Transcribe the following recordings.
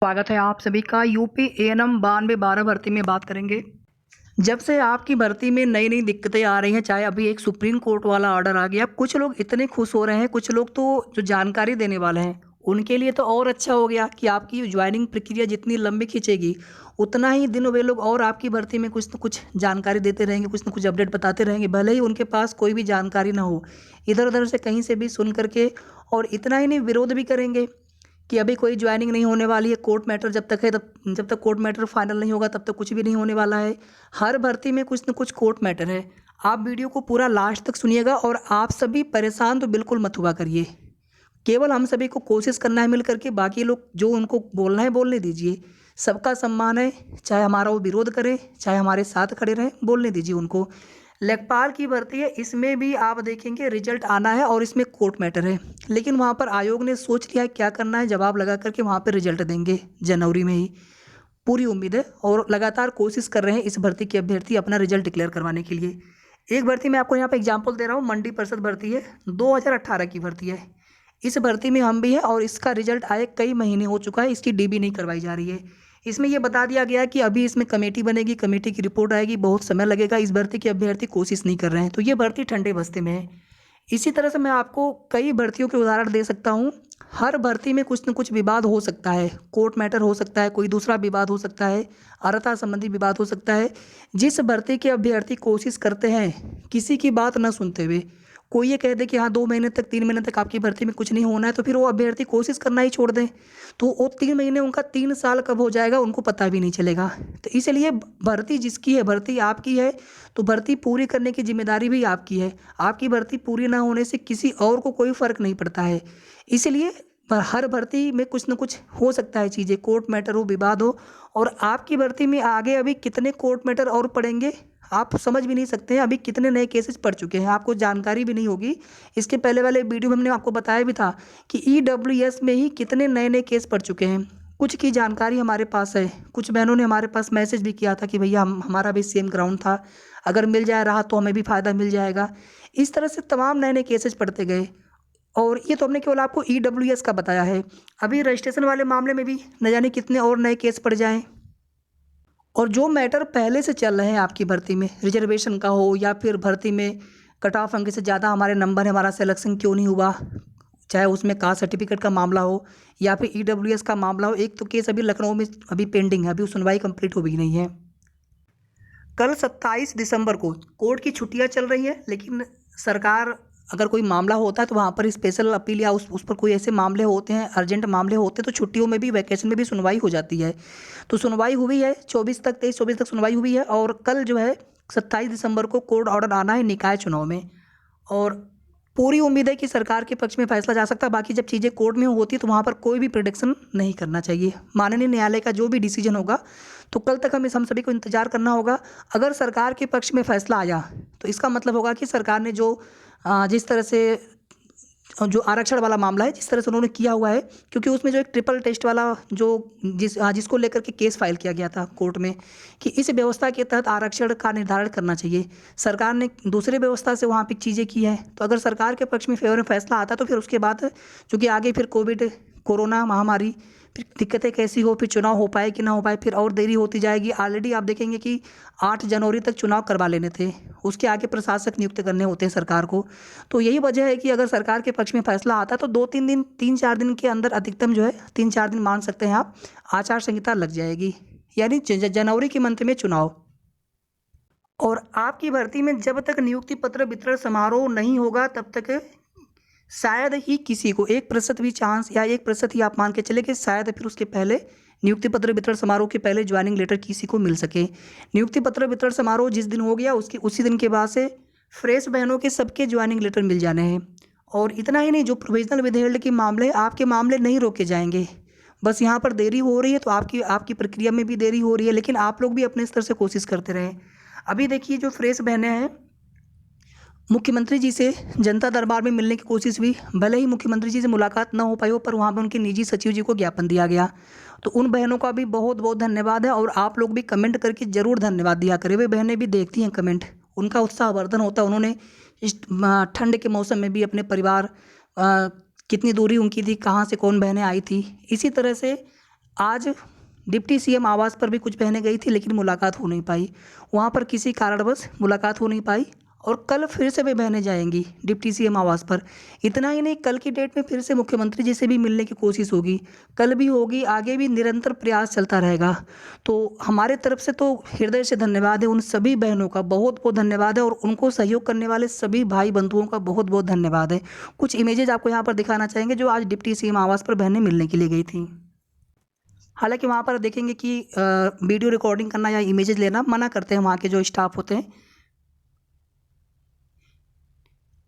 स्वागत है आप सभी का। यूपी एएनएम 9212 भर्ती में बात करेंगे। जब से आपकी भर्ती में नई नई दिक्कतें आ रही हैं, चाहे अभी एक सुप्रीम कोर्ट वाला ऑर्डर आ गया, कुछ लोग इतने खुश हो रहे हैं, कुछ लोग तो जो जानकारी देने वाले हैं उनके लिए तो और अच्छा हो गया कि आपकी ज्वाइनिंग प्रक्रिया जितनी लंबी खींचेगी उतना ही दिन वे लोग और आपकी भर्ती में कुछ न कुछ जानकारी देते रहेंगे, कुछ न कुछ अपडेट बताते रहेंगे, भले ही उनके पास कोई भी जानकारी ना हो, इधर उधर से कहीं से भी सुन करके। और इतना ही नहीं, विरोध भी करेंगे कि अभी कोई ज्वाइनिंग नहीं होने वाली है, कोर्ट मैटर जब तक है, तब जब तक कोर्ट मैटर फाइनल नहीं होगा तब तक कुछ भी नहीं होने वाला है। हर भर्ती में कुछ न कुछ कोर्ट मैटर है। आप वीडियो को पूरा लास्ट तक सुनिएगा और आप सभी परेशान तो बिल्कुल मत हुआ करिए। केवल हम सभी को कोशिश करना है मिल करके, बाकी लोग जो उनको बोलना है बोलने दीजिए। सबका सम्मान है, चाहे हमारा वो विरोध करे चाहे हमारे साथ खड़े रहें, बोलने दीजिए उनको। लेखपाल की भर्ती है, इसमें भी आप देखेंगे रिजल्ट आना है और इसमें कोर्ट मैटर है, लेकिन वहाँ पर आयोग ने सोच लिया है क्या करना है, जवाब लगा करके वहाँ पर रिजल्ट देंगे जनवरी में ही, पूरी उम्मीद है। और लगातार कोशिश कर रहे हैं इस भर्ती के अभ्यर्थी अपना रिजल्ट डिक्लेयर करवाने के लिए। एक भर्ती मैं आपको यहाँ पे एग्जांपल दे रहा हूँ, मंडी परिषद भर्ती है, 2018 की भर्ती है। इस भर्ती में हम भी हैं और इसका रिजल्ट आए कई महीने हो चुका है, इसकी डीबी नहीं करवाई जा रही है। इसमें यह बता दिया गया है कि अभी इसमें कमेटी बनेगी, कमेटी की रिपोर्ट आएगी, बहुत समय लगेगा, इस भर्ती के अभ्यर्थी कोशिश नहीं कर रहे हैं, तो ये भर्ती ठंडे बस्ते में है। इसी तरह से मैं आपको कई भर्तियों के उदाहरण दे सकता हूँ। हर भर्ती में कुछ न कुछ विवाद हो सकता है, कोर्ट मैटर हो सकता है, कोई दूसरा विवाद हो सकता है, अर्हता संबंधी विवाद हो सकता है। जिस भर्ती के अभ्यर्थी कोशिश करते हैं किसी की बात न सुनते हुए, कोई ये कह दे कि हाँ 2 महीने तक 3 महीने तक आपकी भर्ती में कुछ नहीं होना है, तो फिर वो अभ्यर्थी कोशिश करना ही छोड़ दें, तो वो 3 महीने उनका 3 साल कब हो जाएगा उनको पता भी नहीं चलेगा। तो इसलिए भर्ती जिसकी है, भर्ती आपकी है, तो भर्ती पूरी करने की जिम्मेदारी भी आपकी है। आपकी भर्ती पूरी ना होने से किसी और को कोई फ़र्क नहीं पड़ता है। इसलिए हर भर्ती में कुछ न कुछ हो सकता है चीज़ें, कोर्ट मैटर हो, विवाद हो। और आपकी भर्ती में आगे अभी कितने कोर्ट मैटर और पड़ेंगे आप समझ भी नहीं सकते हैं। अभी कितने नए केसेस पड़ चुके हैं आपको जानकारी भी नहीं होगी। इसके पहले वाले वीडियो में हमने आपको बताया भी था कि ईडब्ल्यूएस में ही कितने नए नए केस पड़ चुके हैं। कुछ की जानकारी हमारे पास है, कुछ बहनों ने हमारे पास मैसेज भी किया था कि भैया हमारा भी सेम ग्राउंड था, अगर मिल जाए रहा तो हमें भी फ़ायदा मिल जाएगा। इस तरह से तमाम नए नए केसेज पड़ते गए। और ये तो हमने केवल आपको ईडब्ल्यूएस का बताया है, अभी रजिस्ट्रेशन वाले मामले में भी न जाने कितने और नए केस पड़ जाएं। और जो मैटर पहले से चल रहे हैं आपकी भर्ती में, रिजर्वेशन का हो या फिर भर्ती में कट ऑफ अंक से ज़्यादा हमारे नंबर है, हमारा सिलेक्शन क्यों नहीं हुआ, चाहे उसमें कास्ट सर्टिफिकेट का मामला हो या फिर ईडब्ल्यूएस का मामला हो। एक तो केस अभी लखनऊ में अभी पेंडिंग है, अभी सुनवाई कंप्लीट हो भी नहीं है। कल 27 दिसंबर को कोर्ट की छुट्टियां चल रही हैं, लेकिन सरकार अगर कोई मामला होता है तो वहाँ पर स्पेशल अपील या उस पर कोई ऐसे मामले होते हैं, अर्जेंट मामले होते हैं, तो छुट्टियों में भी, वैकेशन में भी सुनवाई हो जाती है। तो सुनवाई हुई है 23-24 तक सुनवाई हुई है। और कल जो है 27 दिसंबर को कोर्ट ऑर्डर आना है निकाय चुनाव में, और पूरी उम्मीद है कि सरकार के पक्ष में फैसला जा सकता है। बाकी जब चीज़ें कोर्ट में होती है तो वहाँ पर कोई भी प्रिडिक्शन नहीं करना चाहिए। माननीय न्यायालय का जो भी डिसीजन होगा तो कल तक हम सभी को इंतजार करना होगा। अगर सरकार के पक्ष में फैसला आया तो इसका मतलब होगा कि सरकार ने जो जिस तरह से जो आरक्षण वाला मामला है, जिस तरह से उन्होंने किया हुआ है, क्योंकि उसमें जो एक ट्रिपल टेस्ट वाला जो जिसको लेकर के केस फाइल किया गया था कोर्ट में कि इस व्यवस्था के तहत आरक्षण का निर्धारण करना चाहिए, सरकार ने दूसरे व्यवस्था से वहाँ पे चीज़ें की है। तो अगर सरकार के पक्ष में फेवर में फैसला आता तो फिर उसके बाद चूँकि आगे फिर कोरोना महामारी, फिर दिक्कतें कैसी हो, फिर चुनाव हो पाए कि ना हो पाए, फिर और देरी होती जाएगी। ऑलरेडी आप देखेंगे कि 8 जनवरी तक चुनाव करवा लेने थे, उसके आगे प्रशासक नियुक्त करने होते हैं सरकार को। तो यही वजह है कि अगर सरकार के पक्ष में फैसला आता तो 2-3 दिन, 3-4 दिन के अंदर, अधिकतम जो है 3-4 दिन मान सकते हैं आप, आचार संहिता लग जाएगी, यानी जनवरी के मंथ में चुनाव। और आपकी भर्ती में जब तक नियुक्ति पत्र वितरण समारोह नहीं होगा तब तक शायद ही किसी को 1% भी चांस, या 1% ही आप मान के चले कि शायद फिर उसके पहले नियुक्ति पत्र वितरण समारोह के पहले ज्वाइनिंग लेटर किसी को मिल सके। नियुक्ति पत्र वितरण समारोह जिस दिन हो गया उसके उसी दिन के बाद से फ्रेश बहनों के सबके ज्वाइनिंग लेटर मिल जाने हैं। और इतना ही नहीं, जो प्रोविजनल विधेयक के मामले, आपके मामले नहीं रोके जाएंगे। बस यहाँ पर देरी हो रही है तो आपकी प्रक्रिया में भी देरी हो रही है, लेकिन आप लोग भी अपने स्तर से कोशिश करते रहें। अभी देखिए जो फ्रेश बहनें हैं, मुख्यमंत्री जी से जनता दरबार में मिलने की कोशिश हुई, भले ही मुख्यमंत्री जी से मुलाकात ना हो पाई हो, पर वहाँ पर उनके निजी सचिव जी को ज्ञापन दिया गया। तो उन बहनों का भी बहुत बहुत धन्यवाद है। और आप लोग भी कमेंट करके ज़रूर धन्यवाद दिया करें, वे बहनें भी देखती हैं कमेंट, उनका उत्साहवर्धन होता है। उन्होंने इस ठंड के मौसम में भी अपने परिवार, कितनी दूरी उनकी थी, कहाँ से कौन बहनें आई थी, इसी तरह से आज डिप्टी सीएम आवास पर भी कुछ बहनें गई थी, लेकिन मुलाकात हो नहीं पाई। वहाँ पर किसी कारणवश मुलाकात हो नहीं पाई और कल फिर से वे बहनें जाएंगी डिप्टी सीएम आवास पर। इतना ही नहीं, कल की डेट में फिर से मुख्यमंत्री जी से भी मिलने की कोशिश होगी, कल भी होगी, आगे भी निरंतर प्रयास चलता रहेगा। तो हमारे तरफ से तो हृदय से धन्यवाद है उन सभी बहनों का, बहुत बहुत धन्यवाद है, और उनको सहयोग करने वाले सभी भाई बंधुओं का बहुत बहुत धन्यवाद है। कुछ इमेजेज आपको यहाँ पर दिखाना चाहेंगे जो आज डिप्टी सीएम आवास पर बहनें मिलने के लिए गई थी। हालांकि वहाँ पर देखेंगे कि वीडियो रिकॉर्डिंग करना या इमेजेस लेना मना करते हैं वहाँ के जो स्टाफ होते हैं,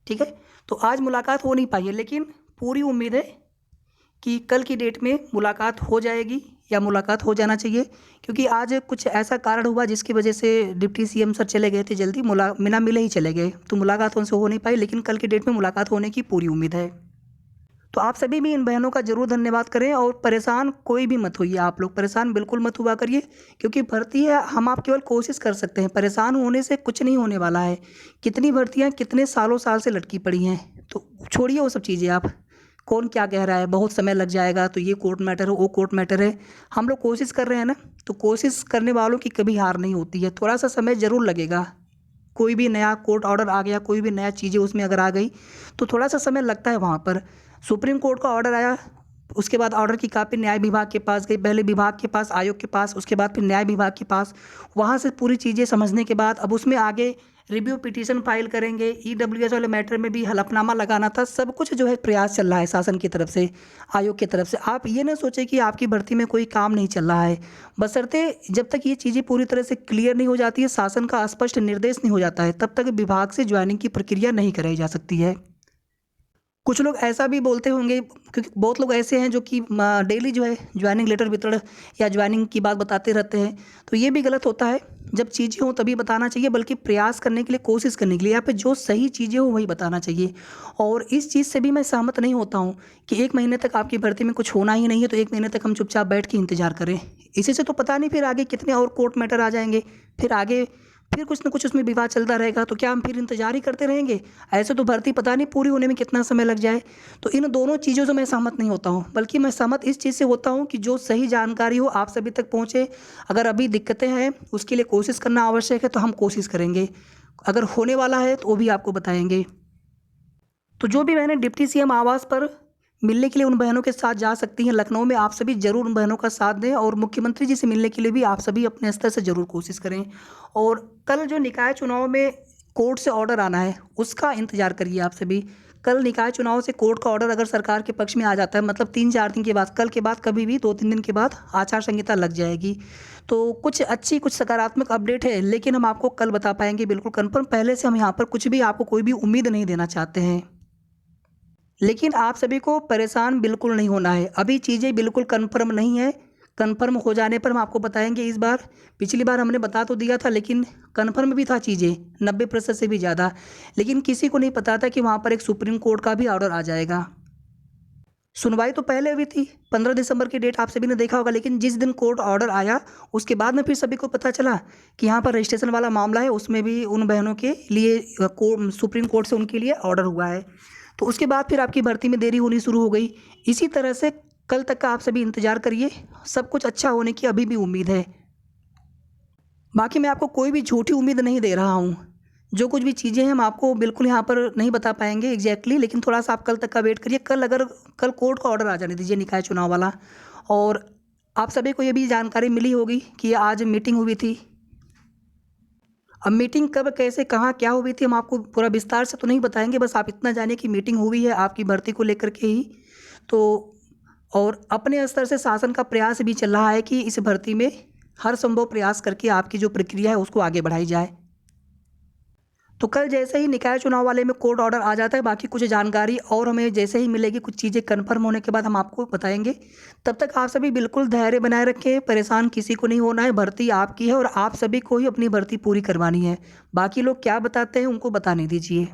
ठीक है। तो आज मुलाकात हो नहीं पाई है, लेकिन पूरी उम्मीद है कि कल की डेट में मुलाकात हो जाएगी या मुलाकात हो जाना चाहिए, क्योंकि आज कुछ ऐसा कारण हुआ जिसकी वजह से डिप्टी सीएम सर चले गए थे जल्दी, बिना मिले ही चले गए, तो मुलाकात उनसे हो नहीं पाई, लेकिन कल की डेट में मुलाकात होने की पूरी उम्मीद है। तो आप सभी भी इन बहनों का जरूर धन्यवाद करें, और परेशान कोई भी मत होइए, आप लोग परेशान बिल्कुल मत हुआ करिए, क्योंकि भर्ती है, हम आप केवल कोशिश कर सकते हैं, परेशान होने से कुछ नहीं होने वाला है। कितनी भर्तियां कितने सालों साल से लटकी पड़ी हैं, तो छोड़िए वो सब चीज़ें। आप कौन क्या कह रहा है, बहुत समय लग जाएगा, तो ये कोर्ट मैटर है, वो कोर्ट मैटर है, हम लोग कोशिश कर रहे हैं ना, तो कोशिश करने वालों की कभी हार नहीं होती है। थोड़ा सा समय ज़रूर लगेगा, कोई भी नया कोर्ट ऑर्डर आ गया, कोई भी नया चीज़ें उसमें अगर आ गई तो थोड़ा सा समय लगता है। वहाँ पर सुप्रीम कोर्ट का ऑर्डर आया, उसके बाद ऑर्डर की कॉपी न्याय विभाग के पास गई, पहले विभाग के पास, आयोग के पास, उसके बाद फिर न्याय विभाग के पास, वहाँ से पूरी चीज़ें समझने के बाद अब उसमें आगे रिव्यू पिटीशन फाइल करेंगे, ईडब्ल्यूएस वाले मैटर में भी हलफनामा लगाना था, सब कुछ जो है प्रयास चल रहा है शासन की तरफ से, आयोग की तरफ से। आप ये ना सोचें कि आपकी भर्ती में कोई काम नहीं चल रहा है, बशर्ते जब तक ये चीज़ें पूरी तरह से क्लियर नहीं हो जाती है, शासन का स्पष्ट निर्देश नहीं हो जाता है, तब तक विभाग से ज्वाइनिंग की प्रक्रिया नहीं कराई जा सकती है। कुछ लोग ऐसा भी बोलते होंगे, क्योंकि बहुत लोग ऐसे हैं जो कि डेली जो है ज्वाइनिंग लेटर वितरण या ज्वाइनिंग की बात बताते रहते हैं, तो ये भी गलत होता है। जब चीज़ें हों तभी बताना चाहिए, बल्कि प्रयास करने के लिए, कोशिश करने के लिए, यहाँ पे जो सही चीज़ें हों वही बताना चाहिए। और इस चीज़ से भी मैं सहमत नहीं होता हूँ कि 1 महीने तक आपकी भर्ती में कुछ होना ही नहीं है तो 1 महीने तक हम चुपचाप बैठ के इंतज़ार करें। इसी से तो पता नहीं फिर आगे कितने और कोर्ट मैटर आ जाएंगे, फिर आगे फिर कुछ ना कुछ उसमें विवाद चलता रहेगा, तो क्या हम फिर इंतजार ही करते रहेंगे? ऐसे तो भर्ती पता नहीं पूरी होने में कितना समय लग जाए। तो इन दोनों चीज़ों से मैं सहमत नहीं होता हूँ, बल्कि मैं सहमत इस चीज़ से होता हूँ कि जो सही जानकारी हो आप सभी तक पहुँचे। अगर अभी दिक्कतें हैं उसके लिए कोशिश करना आवश्यक है, तो हम कोशिश करेंगे, अगर होने वाला है तो वो भी आपको बताएंगे। तो जो भी बहनें डिप्टी सीएम आवास पर मिलने के लिए उन बहनों के साथ जा सकती हैं लखनऊ में, आप सभी जरूर उन बहनों का साथ दें, और मुख्यमंत्री जी से मिलने के लिए भी आप सभी अपने स्तर से ज़रूर कोशिश करें। और कल जो निकाय चुनाव में कोर्ट से ऑर्डर आना है उसका इंतज़ार करिए आप सभी। कल निकाय चुनाव से कोर्ट का ऑर्डर अगर सरकार के पक्ष में आ जाता है, मतलब 3-4 दिन के बाद, कल के बाद कभी भी 2-3 दिन के बाद आचार संहिता लग जाएगी। तो कुछ अच्छी, कुछ सकारात्मक अपडेट है, लेकिन हम आपको कल बता पाएंगे बिल्कुल कन्फर्म। पहले से हम यहाँ पर कुछ भी आपको कोई भी उम्मीद नहीं देना चाहते हैं, लेकिन आप सभी को परेशान बिल्कुल नहीं होना है। अभी चीज़ें बिल्कुल कंफर्म नहीं है, कंफर्म हो जाने पर हम आपको बताएंगे। इस बार, पिछली बार हमने बता तो दिया था, लेकिन कंफर्म भी था चीज़ें 90% से भी ज़्यादा, लेकिन किसी को नहीं पता था कि वहाँ पर एक सुप्रीम कोर्ट का भी ऑर्डर आ जाएगा। सुनवाई तो पहले हुई थी, 15 दिसंबर की डेट आप सभी ने देखा होगा, लेकिन जिस दिन कोर्ट ऑर्डर आया उसके बाद में फिर सभी को पता चला कि यहाँ पर रजिस्ट्रेशन वाला मामला है, उसमें भी उन बहनों के लिए सुप्रीम कोर्ट से उनके लिए ऑर्डर हुआ है। तो उसके बाद फिर आपकी भर्ती में देरी होनी शुरू हो गई। इसी तरह से कल तक का आप सभी इंतज़ार करिए, सब कुछ अच्छा होने की अभी भी उम्मीद है। बाकी मैं आपको कोई भी झूठी उम्मीद नहीं दे रहा हूँ, जो कुछ भी चीज़ें हैं हम आपको बिल्कुल यहाँ पर नहीं बता पाएंगे एग्जैक्टली, लेकिन थोड़ा सा आप कल तक का वेट करिए। कल कोर्ट का ऑर्डर आ जाने दीजिए निकाय चुनाव वाला। और आप सभी को ये भी जानकारी मिली होगी कि आज मीटिंग हुई थी। अब मीटिंग कब, कैसे, कहाँ, क्या हुई थी, हम आपको पूरा विस्तार से तो नहीं बताएंगे, बस आप इतना जानिए कि मीटिंग हुई है आपकी भर्ती को लेकर के ही। तो और अपने स्तर से शासन का प्रयास भी चल रहा है कि इस भर्ती में हर संभव प्रयास करके आपकी जो प्रक्रिया है उसको आगे बढ़ाई जाए। तो कल जैसे ही निकाय चुनाव वाले में कोर्ट ऑर्डर आ जाता है, बाकी कुछ जानकारी और हमें जैसे ही मिलेगी, कुछ चीज़ें कन्फर्म होने के बाद हम आपको बताएंगे। तब तक आप सभी बिल्कुल धैर्य बनाए रखें, परेशान किसी को नहीं होना है, भर्ती आपकी है और आप सभी को ही अपनी भर्ती पूरी करवानी है। बाकी लोग क्या बताते हैं उनको बताने दीजिए।